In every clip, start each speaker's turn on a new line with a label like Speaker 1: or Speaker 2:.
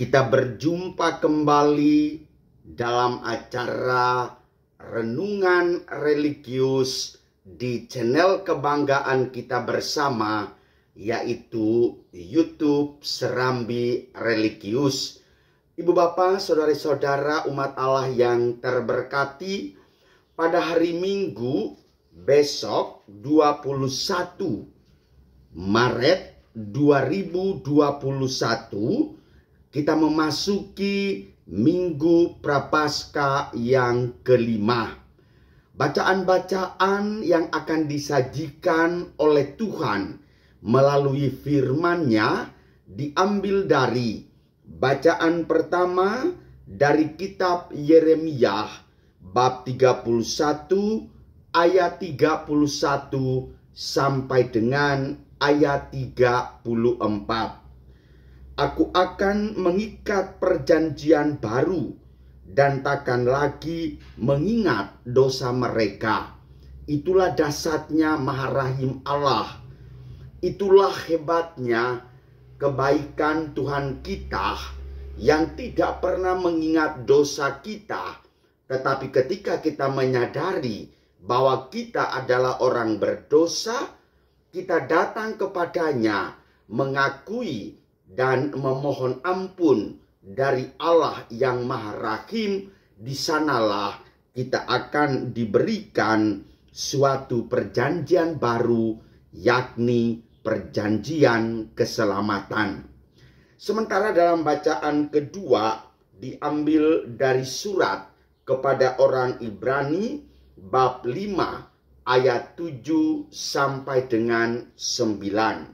Speaker 1: Kita berjumpa kembali dalam acara Renungan Religius di channel kebanggaan kita bersama, yaitu YouTube Serambi Religius. Ibu bapak, saudara-saudara umat Allah yang terberkati, pada hari Minggu besok 21 Maret 2021 kita memasuki Minggu Prapaskah yang kelima. Bacaan-bacaan yang akan disajikan oleh Tuhan melalui firman-Nya diambil dari bacaan pertama dari kitab Yeremia bab 31 ayat 31 sampai dengan ayat 34. Aku akan mengikat perjanjian baru dan takkan lagi mengingat dosa mereka. Itulah dasarnya Maha Rahim Allah. Itulah hebatnya kebaikan Tuhan kita yang tidak pernah mengingat dosa kita. Tetapi ketika kita menyadari bahwa kita adalah orang berdosa, kita datang kepadanya mengakui dan memohon ampun dari Allah yang Maha Rahim. Di sanalah kita akan diberikan suatu perjanjian baru, yakni perjanjian keselamatan. Sementara dalam bacaan kedua diambil dari surat kepada orang Ibrani bab 5 ayat 7 sampai dengan 9.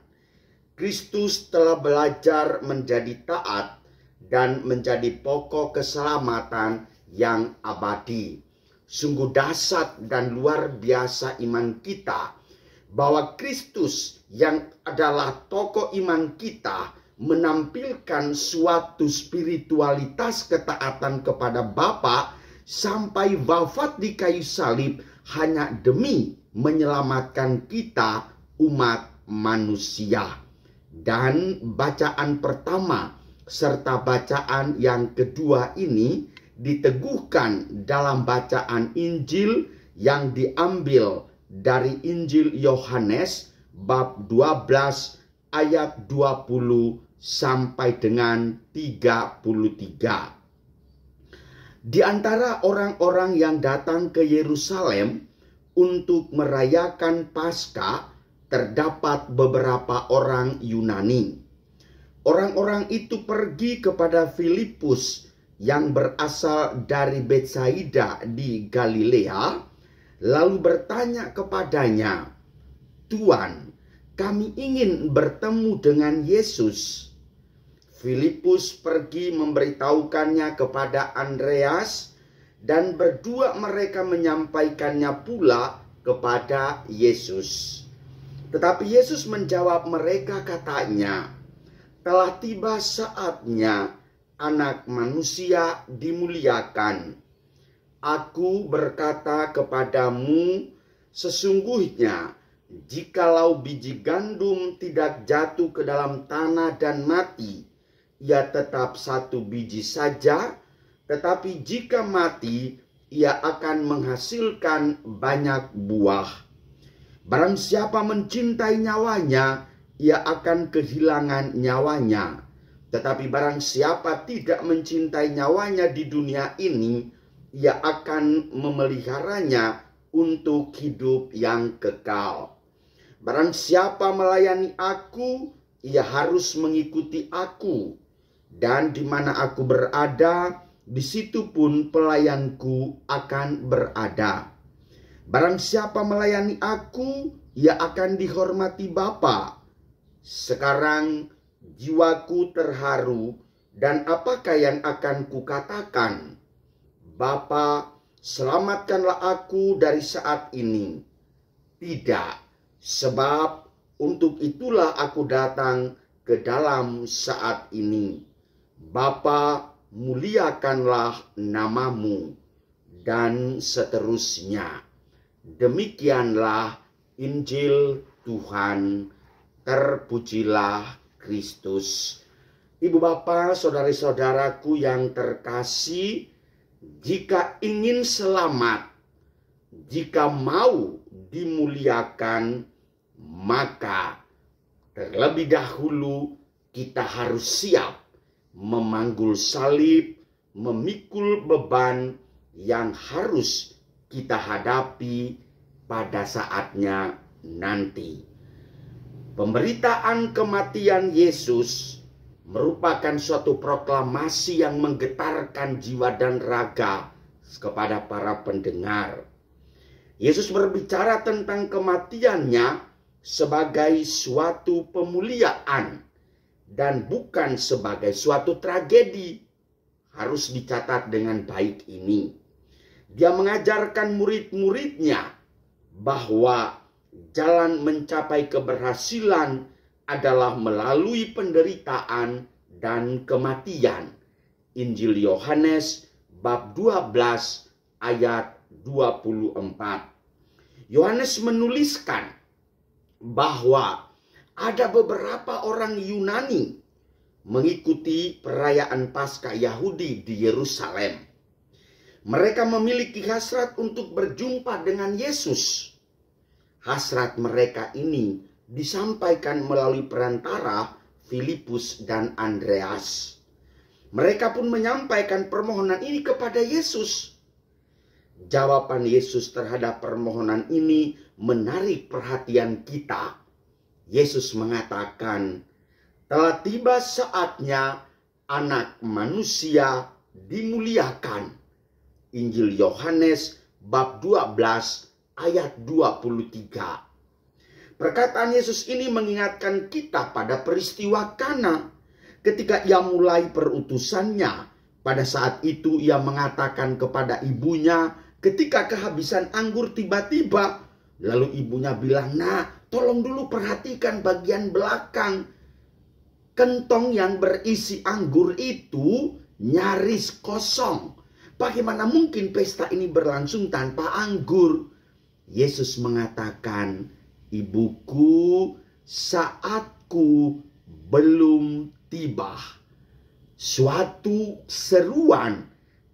Speaker 1: Kristus telah belajar menjadi taat dan menjadi pokok keselamatan yang abadi. Sungguh dahsyat dan luar biasa iman kita bahwa Kristus yang adalah tokoh iman kita menampilkan suatu spiritualitas ketaatan kepada Bapa sampai wafat di kayu salib hanya demi menyelamatkan kita umat manusia. Dan bacaan pertama serta bacaan yang kedua ini diteguhkan dalam bacaan Injil yang diambil dari Injil Yohanes bab 12 ayat 20 sampai dengan 33. Di antara orang-orang yang datang ke Yerusalem untuk merayakan Paskah terdapat beberapa orang Yunani. Orang-orang itu pergi kepada Filipus yang berasal dari Betsaida di Galilea, lalu bertanya kepadanya, "Tuan, kami ingin bertemu dengan Yesus." Filipus pergi memberitahukannya kepada Andreas, dan berdua mereka menyampaikannya pula kepada Yesus. Tetapi Yesus menjawab mereka, katanya, "Telah tiba saatnya Anak Manusia dimuliakan. Aku berkata kepadamu, sesungguhnya jikalau biji gandum tidak jatuh ke dalam tanah dan mati, ia tetap satu biji saja, tetapi jika mati, ia akan menghasilkan banyak buah. Barang siapa mencintai nyawanya, ia akan kehilangan nyawanya. Tetapi barang siapa tidak mencintai nyawanya di dunia ini, ia akan memeliharanya untuk hidup yang kekal. Barang siapa melayani aku, ia harus mengikuti aku. Dan di mana aku berada, di situ pun pelayanku akan berada. Barang siapa melayani aku, ia akan dihormati Bapa. Sekarang jiwaku terharu, dan apakah yang akan kukatakan? Bapa, selamatkanlah aku dari saat ini. Tidak, sebab untuk itulah aku datang ke dalam saat ini. Bapa, muliakanlah namamu, dan seterusnya. Demikianlah Injil Tuhan. Terpujilah Kristus. Ibu bapak, saudari-saudaraku yang terkasih, jika ingin selamat, jika mau dimuliakan, maka terlebih dahulu kita harus siap memanggul salib, memikul beban yang harus kita hadapi pada saatnya nanti. Pemberitaan kematian Yesus merupakan suatu proklamasi yang menggetarkan jiwa dan raga kepada para pendengar. Yesus berbicara tentang kematiannya sebagai suatu pemuliaan dan bukan sebagai suatu tragedi. Harus dicatat dengan baik ini. Dia mengajarkan murid-muridnya bahwa jalan mencapai keberhasilan adalah melalui penderitaan dan kematian. Injil Yohanes bab 12 ayat 24. Yohanes menuliskan bahwa ada beberapa orang Yunani mengikuti perayaan Paskah Yahudi di Yerusalem. Mereka memiliki hasrat untuk berjumpa dengan Yesus. Hasrat mereka ini disampaikan melalui perantara Filipus dan Andreas. Mereka pun menyampaikan permohonan ini kepada Yesus. Jawaban Yesus terhadap permohonan ini menarik perhatian kita. Yesus mengatakan, telah tiba saatnya Anak Manusia dimuliakan. Injil Yohanes bab 12 ayat 23. Perkataan Yesus ini mengingatkan kita pada peristiwa Kana. Ketika ia mulai perutusannya, pada saat itu ia mengatakan kepada ibunya ketika kehabisan anggur tiba-tiba. Lalu ibunya bilang, "Nak, tolong dulu perhatikan bagian belakang. Kentong yang berisi anggur itu nyaris kosong. Bagaimana mungkin pesta ini berlangsung tanpa anggur?" Yesus mengatakan, "Ibuku, saatku belum tiba." Suatu seruan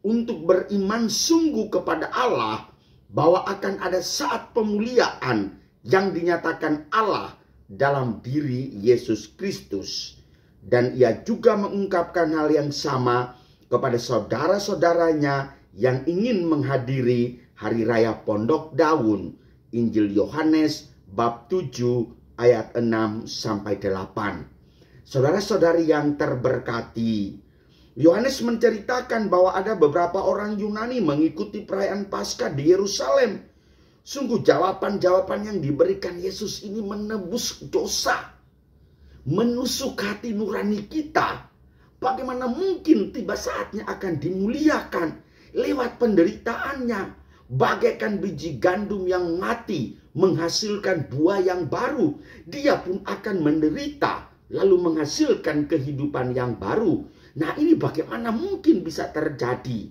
Speaker 1: untuk beriman sungguh kepada Allah bahwa akan ada saat pemuliaan yang dinyatakan Allah dalam diri Yesus Kristus. Dan ia juga mengungkapkan hal yang sama kepada saudara-saudaranya yang ingin menghadiri Hari Raya Pondok Daun. Injil Yohanes bab 7 ayat 6 sampai 8. Saudara-saudari yang terberkati, Yohanes menceritakan bahwa ada beberapa orang Yunani mengikuti perayaan Paskah di Yerusalem. Sungguh jawaban-jawaban yang diberikan Yesus ini menebus dosa, menusuk hati nurani kita. Bagaimana mungkin tiba saatnya akan dimuliakan lewat penderitaannya, bagaikan biji gandum yang mati menghasilkan buah yang baru. Dia pun akan menderita lalu menghasilkan kehidupan yang baru. Nah, ini bagaimana mungkin bisa terjadi?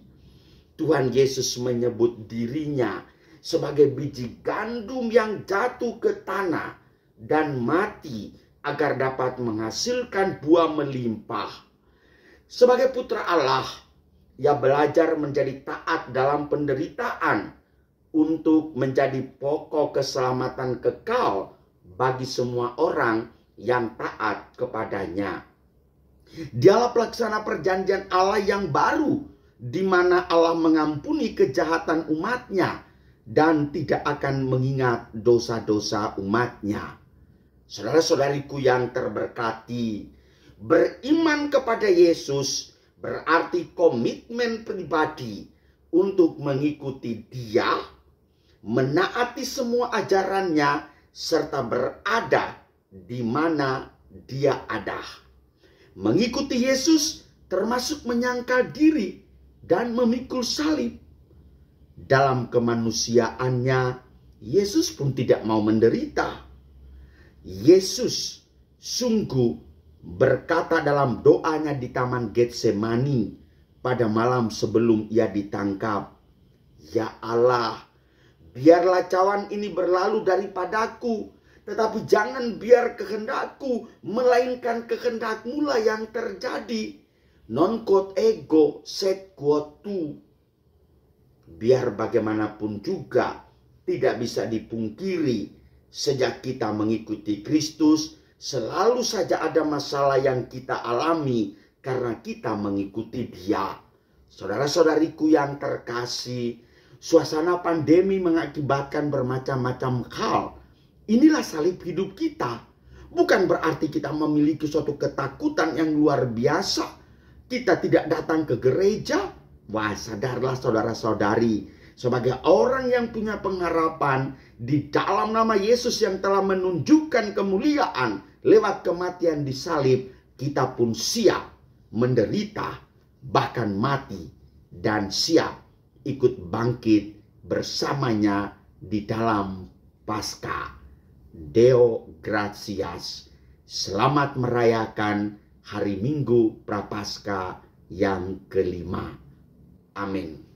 Speaker 1: Tuhan Yesus menyebut dirinya sebagai biji gandum yang jatuh ke tanah dan mati agar dapat menghasilkan buah melimpah. Sebagai putra Allah, ia belajar menjadi taat dalam penderitaan untuk menjadi pokok keselamatan kekal bagi semua orang yang taat kepadanya. Dialah pelaksana perjanjian Allah yang baru, di mana Allah mengampuni kejahatan umatnya dan tidak akan mengingat dosa-dosa umatnya. Saudara-saudariku yang terberkati, beriman kepada Yesus berarti komitmen pribadi untuk mengikuti Dia, menaati semua ajarannya, serta berada di mana Dia ada. Mengikuti Yesus termasuk menyangkal diri dan memikul salib. Dalam kemanusiaannya, Yesus pun tidak mau menderita. Yesus sungguh berkata dalam doanya di Taman Getsemani pada malam sebelum ia ditangkap, "Ya Allah, biarlah cawan ini berlalu daripadaku, Tetapi jangan biar kehendakku, melainkan kehendakmu lah yang terjadi. Non quod ego sed quod tu. Biar bagaimanapun juga tidak bisa dipungkiri, sejak kita mengikuti Kristus, selalu saja ada masalah yang kita alami karena kita mengikuti Dia. Saudara-saudariku yang terkasih, suasana pandemi mengakibatkan bermacam-macam hal. Inilah salib hidup kita. Bukan berarti kita memiliki suatu ketakutan yang luar biasa. Kita tidak datang ke gereja. Wah, sadarlah saudara-saudari, sebagai orang yang punya pengharapan di dalam nama Yesus yang telah menunjukkan kemuliaan lewat kematian di salib, kita pun siap menderita, bahkan mati, dan siap ikut bangkit bersamanya di dalam Paskah. Deo gratias. Selamat merayakan hari Minggu Prapaskah yang kelima. Amin.